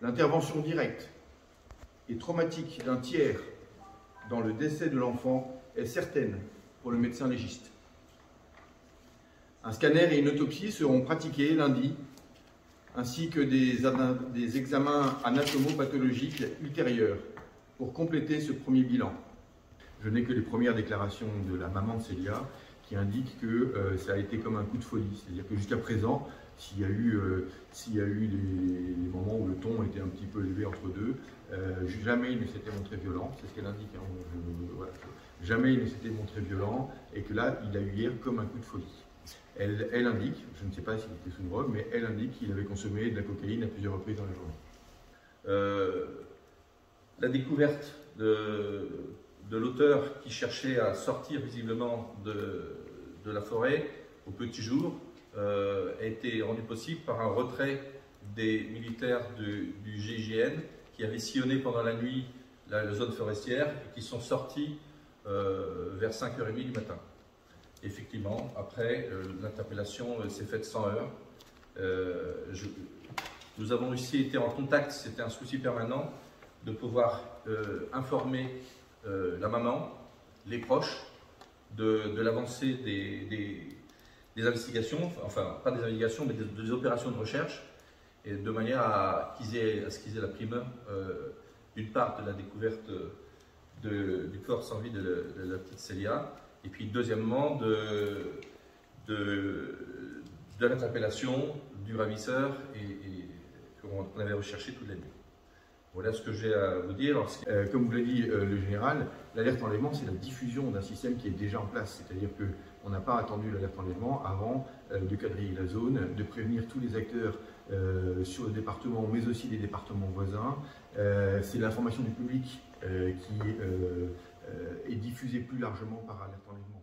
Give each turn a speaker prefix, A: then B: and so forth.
A: L'intervention directe et traumatique d'un tiers dans le décès de l'enfant est certaine pour le médecin légiste. Un scanner et une autopsie seront pratiqués lundi, ainsi que des examens anatomo-pathologiques ultérieurs pour compléter ce premier bilan. Je n'ai que les premières déclarations de la maman de Célia qui indiquent que ça a été comme un coup de folie. C'est-à-dire que jusqu'à présent, s'il y a eu les moments où le ton était un petit peu élevé entre deux, jamais il ne s'était montré violent, c'est ce qu'elle indique. Voilà. Jamais il ne s'était montré violent et que là, il a eu hier comme un coup de folie. Elle indique, je ne sais pas s'il était sous drogue, mais elle indique qu'il avait consommé de la cocaïne à plusieurs reprises dans la journée.
B: La découverte de l'auteur qui cherchait à sortir visiblement de la forêt au petit jour a été rendue possible par un retrait des militaires du GIGN qui avaient sillonné pendant la nuit la zone forestière et qui sont sortis vers 5h30 du matin. Effectivement, après, l'interpellation s'est faite sans heurts. Nous avons aussi été en contact, c'était un souci permanent, de pouvoir informer la maman, les proches, de l'avancée des investigations, enfin pas des investigations, mais des opérations de recherche, et de manière à ce qu'ils aient la primeur, d'une part de la découverte du corps sans vie de la petite Célia, et puis deuxièmement de l'interpellation du ravisseur qu'on avait recherché toute la nuit. Voilà ce que j'ai à vous dire.
A: Comme vous l'a dit le général, l'alerte enlèvement, c'est la diffusion d'un système qui est déjà en place. C'est-à-dire qu'on n'a pas attendu l'alerte enlèvement avant de quadriller la zone, de prévenir tous les acteurs sur le département, mais aussi les départements voisins. C'est l'information du public qui est diffusée plus largement par alerte enlèvement.